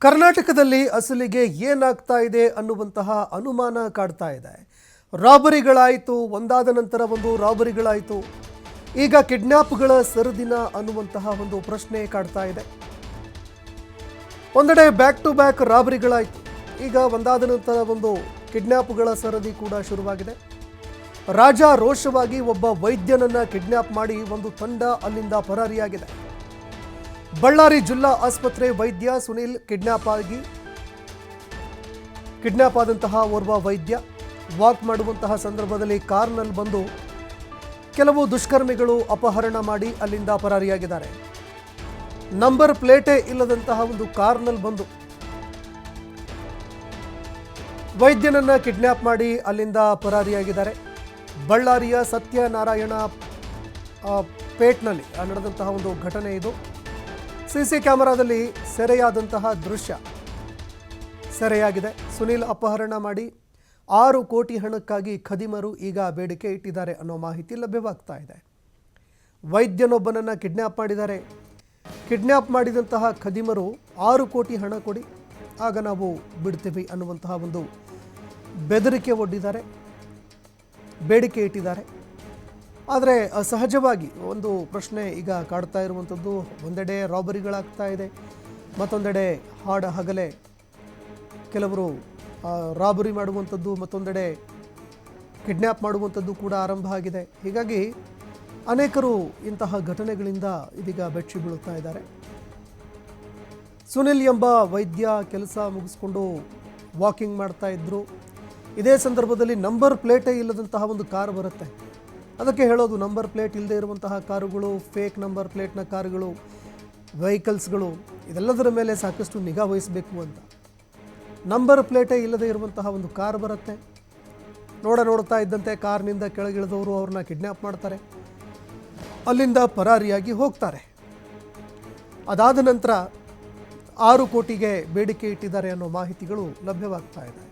ಕರ್ನಾಟಕದಲ್ಲಿ ಅಸಲಿಗೆ ಏನಾಗ್ತಾ ಇದೆ ಅನ್ನುವಂತಹ ಅನುಮಾನ ಕಾಡ್ತಾ ಇದೆ. ರಾಬರಿಗಳಾಯಿತು, ಒಂದಾದ ನಂತರ ಒಂದು ರಾಬರಿಗಳಾಯಿತು, ಈಗ ಕಿಡ್ನ್ಯಾಪ್ಗಳ ಸರದಿನ ಅನ್ನುವಂತಹ ಒಂದು ಪ್ರಶ್ನೆ ಕಾಡ್ತಾ ಇದೆ. ಒಂದೆಡೆ ಬ್ಯಾಕ್ ಟು ಬ್ಯಾಕ್ ರಾಬರಿಗಳಾಯಿತು, ಈಗ ಒಂದಾದ ನಂತರ ಒಂದು ಕಿಡ್ನ್ಯಾಪ್ಗಳ ಸರದಿ ಕೂಡ ಶುರುವಾಗಿದೆ. ರಾಜಾರೋಷವಾಗಿ ಒಬ್ಬ ವೈದ್ಯನನ್ನ ಕಿಡ್ನ್ಯಾಪ್ ಮಾಡಿ ಒಂದು ತಂಡ ಅಲ್ಲಿಂದ ಪರಾರಿಯಾಗಿದೆ. ಬಳ್ಳಾರಿ ಜಿಲ್ಲಾ ಆಸ್ಪತ್ರೆ ವೈದ್ಯ ಸುನಿಲ್ ಕಿಡ್ನ್ಯಾಪ್ ಆದಂತಹ ಓರ್ವ ವೈದ್ಯ ವಾಕ್ ಮಾಡುವಂತಹ ಸಂದರ್ಭದಲ್ಲಿ ಕಾರ್ನಲ್ಲಿ ಬಂದು ಕೆಲವು ದುಷ್ಕರ್ಮಿಗಳು ಅಪಹರಣ ಮಾಡಿ ಅಲ್ಲಿಂದ ಪರಾರಿಯಾಗಿದ್ದಾರೆ. ನಂಬರ್ ಪ್ಲೇಟೇ ಇಲ್ಲದಂತಹ ಒಂದು ಕಾರ್ನಲ್ಲಿ ಬಂದು ವೈದ್ಯನನ್ನ ಕಿಡ್ನ್ಯಾಪ್ ಮಾಡಿ ಅಲ್ಲಿಂದ ಪರಾರಿಯಾಗಿದ್ದಾರೆ. ಬಳ್ಳಾರಿಯ ಸತ್ಯನಾರಾಯಣ ಪೇಟ್ನಲ್ಲಿ ನಡೆದಂತಹ ಒಂದು ಘಟನೆ ಇದು. ಸಿಸಿ ಕ್ಯಾಮೆರಾದಲ್ಲಿ ಸೆರೆಯಾದಂತಹ ದೃಶ್ಯ ಸೆರೆಯಾಗಿದೆ. ಸುನಿಲ್ ಅಪಹರಣ ಮಾಡಿ 6 ಕೋಟಿ ಹಣಕ್ಕಾಗಿ ಖದೀಮರು ಈಗ ಬೇಡಿಕೆ ಇಟ್ಟಿದ್ದಾರೆ ಅನ್ನೋ ಮಾಹಿತಿ ಲಭ್ಯವಾಗ್ತಾ ಇದೆ. ವೈದ್ಯನೊಬ್ಬನನ್ನು ಕಿಡ್ನ್ಯಾಪ್ ಮಾಡಿದ್ದಾರೆ. ಕಿಡ್ನ್ಯಾಪ್ ಮಾಡಿದಂತಹ ಖದೀಮರು 6 ಕೋಟಿ ಹಣ ಕೊಡಿ, ಆಗ ನಾವು ಬಿಡ್ತೀವಿ ಅನ್ನುವಂತಹ ಒಂದು ಬೆದರಿಕೆ ಒಡ್ಡಿದ್ದಾರೆ, ಬೇಡಿಕೆ ಇಟ್ಟಿದ್ದಾರೆ. ಆದರೆ ಸಹಜವಾಗಿ ಒಂದು ಪ್ರಶ್ನೆ ಈಗ ಕಾಡ್ತಾ ಇರುವಂಥದ್ದು, ಒಂದೆಡೆ ರಾಬರಿಗಳಾಗ್ತಾ ಇದೆ, ಮತ್ತೊಂದೆಡೆ ಹಾಡ ಹಗಲೇ ಕೆಲವರು ರಾಬರಿ ಮಾಡುವಂಥದ್ದು, ಮತ್ತೊಂದೆಡೆ ಕಿಡ್ನ್ಯಾಪ್ ಮಾಡುವಂಥದ್ದು ಕೂಡ ಆರಂಭ ಆಗಿದೆ. ಹೀಗಾಗಿ ಅನೇಕರು ಇಂತಹ ಘಟನೆಗಳಿಂದ ಇದೀಗ ಬೆಚ್ಚಿ ಬೀಳುತ್ತಾ ಇದ್ದಾರೆ. ಸುನಿಲ್ ಎಂಬ ವೈದ್ಯ ಕೆಲಸ ಮುಗಿಸ್ಕೊಂಡು ವಾಕಿಂಗ್ ಮಾಡ್ತಾ ಇದ್ರು. ಇದೇ ಸಂದರ್ಭದಲ್ಲಿ ನಂಬರ್ ಪ್ಲೇಟೇ ಇಲ್ಲದಂತಹ ಒಂದು ಕಾರು ಬರುತ್ತೆ. ಅದಕ್ಕೆ ಹೇಳೋದು, ನಂಬರ್ ಪ್ಲೇಟ್ ಇಲ್ಲದೆ ಇರುವಂತಹ ಕಾರುಗಳು, ಫೇಕ್ ನಂಬರ್ ಪ್ಲೇಟ್ನ ಕಾರುಗಳು, ವೆಹಿಕಲ್ಸ್ಗಳು, ಇದೆಲ್ಲದರ ಮೇಲೆ ಸಾಕಷ್ಟು ನಿಗಾ ವಹಿಸಬೇಕು ಅಂತ. ನಂಬರ್ ಪ್ಲೇಟೇ ಇಲ್ಲದೆ ಇರುವಂತಹ ಒಂದು ಕಾರ್ ಬರುತ್ತೆ. ನೋಡ್ತಾ ಇದ್ದಂತೆ ಕಾರ್ನಿಂದ ಕೆಳಗಿಳಿದವರು ಅವ್ರನ್ನ ಕಿಡ್ನ್ಯಾಪ್ ಮಾಡ್ತಾರೆ, ಅಲ್ಲಿಂದ ಪರಾರಿಯಾಗಿ ಹೋಗ್ತಾರೆ. ಅದಾದ ನಂತರ 6 ಕೋಟಿಗೆ ಬೇಡಿಕೆ ಇಟ್ಟಿದ್ದಾರೆ ಅನ್ನೋ ಮಾಹಿತಿಗಳು ಲಭ್ಯವಾಗ್ತಾ ಇದೆ.